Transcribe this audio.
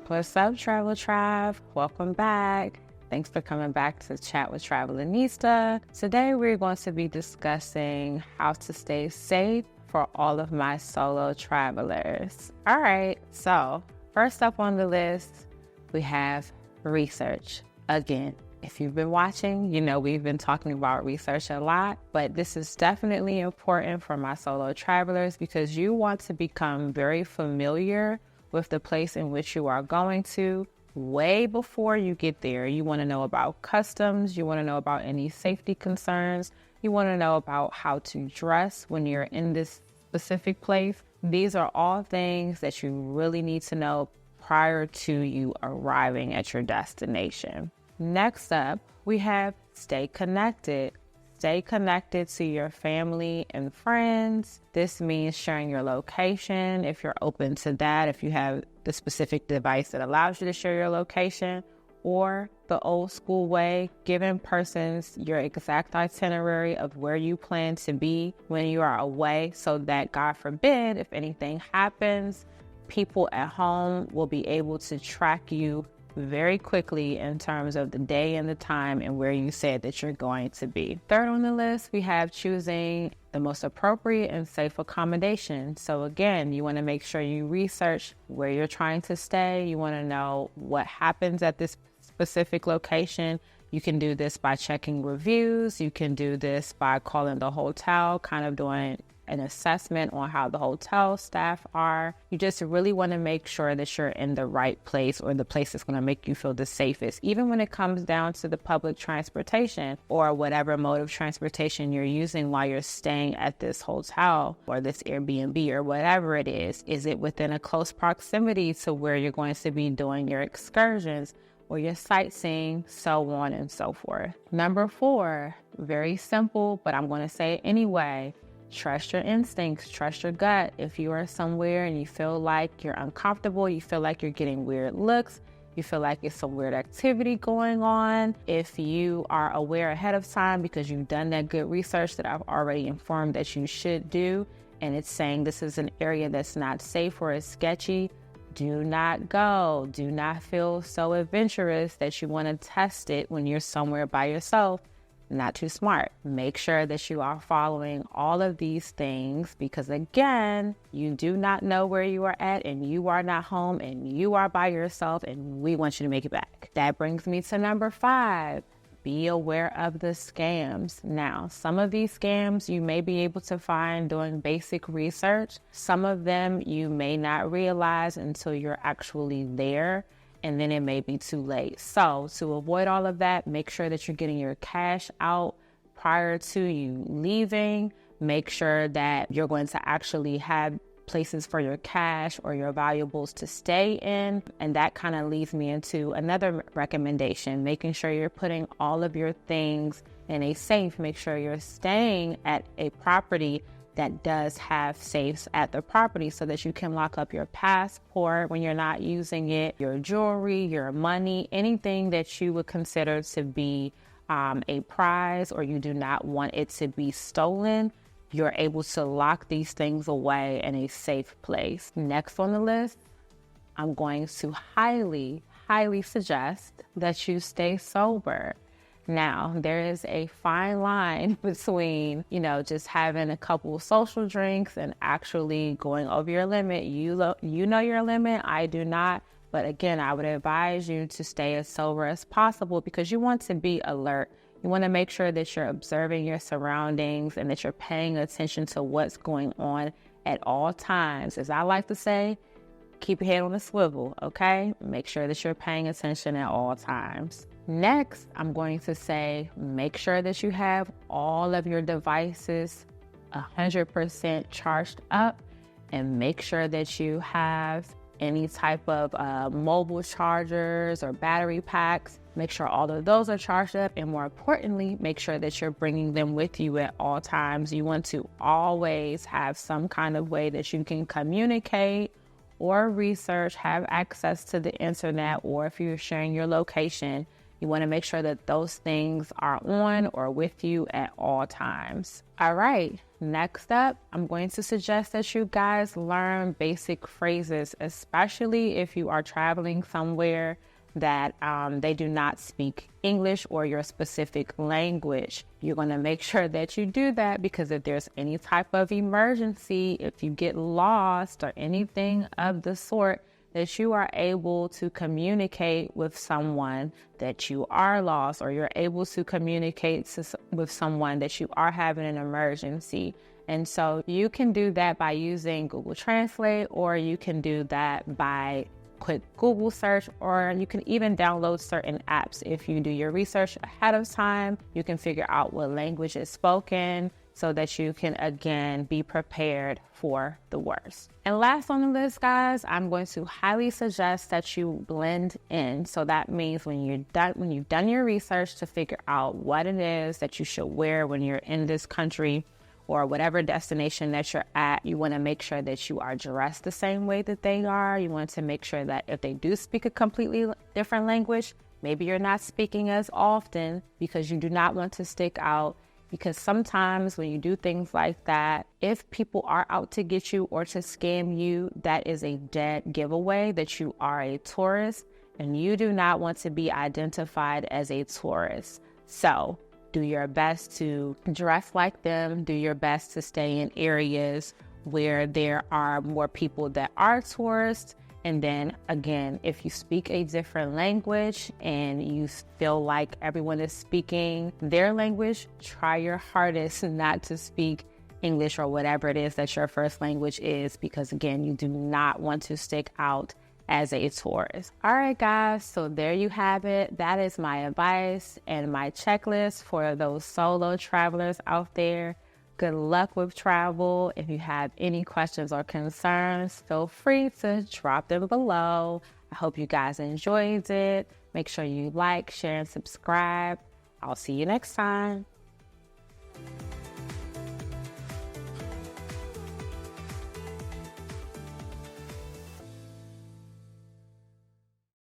What's up, Travel Tribe? Welcome back. Thanks for coming back to chat with Travelanista. Today, we're going to be discussing how to stay safe for all of my solo travelers. All right, so first up on the list, we have research. Again, if you've been watching, you know we've been talking about research a lot, but this is definitely important for my solo travelers because you want to become very familiar with the place in which you are going to way before you get there. You want to know about customs, you want to know about any safety concerns, you want to know about how to dress when you're in this specific place. These are all things that you really need to know prior to you arriving at your destination. Next up, we have stay connected. Stay connected to your family and friends. This means sharing your location if you're open to that, if you have the specific device that allows you to share your location, or the old school way, giving persons your exact itinerary of where you plan to be when you are away so that, God forbid, if anything happens, people at home will be able to track you very quickly in terms of the day and the time and where you said that you're going to be. Third on the list, we have choosing the most appropriate and safe accommodation. So again, you want to make sure you research where you're trying to stay. You want to know what happens at this specific location. You can do this by checking reviews. You can do this by calling the hotel, kind of doing an assessment on how the hotel staff are. You just really want to make sure that you're in the right place or the place that's going to make you feel the safest, even when it comes down to the public transportation or whatever mode of transportation you're using while you're staying at this hotel or this Airbnb or whatever it is. Is it within a close proximity to where you're going to be doing your excursions or your sightseeing, so on and so forth. Number 4, very simple, but I'm going to say it anyway. Trust your instincts, trust your gut. If you are somewhere and you feel like you're uncomfortable, you feel like you're getting weird looks, you feel like it's some weird activity going on, if you are aware ahead of time because you've done that good research that I've already informed that you should do, and it's saying this is an area that's not safe or is sketchy, do not go. Do not feel so adventurous that you want to test it when you're somewhere by yourself. Not too smart. Make sure that you are following all of these things because, again, you do not know where you are at and you are not home and you are by yourself and we want you to make it back. That brings me to number 5. Be aware of the scams. Now, some of these scams you may be able to find doing basic research. Some of them you may not realize until you're actually there, and then it may be too late. So to avoid all of that, make sure that you're getting your cash out prior to you leaving. Make sure that you're going to actually have places for your cash or your valuables to stay in. And that kind of leads me into another recommendation, making sure you're putting all of your things in a safe. Make sure you're staying at a property that does have safes at the property so that you can lock up your passport when you're not using it, your jewelry, your money, anything that you would consider to be a prize or you do not want it to be stolen. You're able to lock these things away in a safe place. Next on the list, I'm going to highly suggest that you stay sober. Now, there is a fine line between, just having a couple of social drinks and actually going over your limit. You know your limit, I do not. But again, I would advise you to stay as sober as possible because you want to be alert. You want to make sure that you're observing your surroundings and that you're paying attention to what's going on at all times. As I like to say, keep your head on a swivel, okay? Make sure that you're paying attention at all times. Next, I'm going to say, make sure that you have all of your devices 100% charged up and make sure that you have any type of mobile chargers or battery packs. Make sure all of those are charged up, and more importantly, make sure that you're bringing them with you at all times. You want to always have some kind of way that you can communicate or research, have access to the internet, or if you're sharing your location, You want to make sure that those things are on or with you at all times. All right, next up, I'm going to suggest that you guys learn basic phrases, especially if you are traveling somewhere that they do not speak English or your specific language. You're going to make sure that you do that, because if there's any type of emergency, if you get lost or anything of the sort, that you are able to communicate with someone that you are lost, or you're able to communicate with someone that you are having an emergency. And so you can do that by using Google Translate, or you can do that by quick Google search, or you can even download certain apps. If you do your research ahead of time, you can figure out what language is spoken so that you can, again, be prepared for the worst. And last on the list, guys, I'm going to highly suggest that you blend in. So that means when you've done your research to figure out what it is that you should wear when you're in this country or whatever destination that you're at, you want to make sure that you are dressed the same way that they are. You want to make sure that if they do speak a completely different language, maybe you're not speaking as often, because you do not want to stick out. Because sometimes when you do things like that, if people are out to get you or to scam you, that is a dead giveaway that you are a tourist, and you do not want to be identified as a tourist. So do your best to dress like them. Do your best to stay in areas where there are more people that are tourists. And then again, if you speak a different language and you feel like everyone is speaking their language, try your hardest not to speak English or whatever it is that your first language is, because again, you do not want to stick out as a tourist. All right, guys, so there you have it. That is my advice and my checklist for those solo travelers out there. Good luck with travel. If you have any questions or concerns, feel free to drop them below. I hope you guys enjoyed it. Make sure you like, share, and subscribe. I'll see you next time.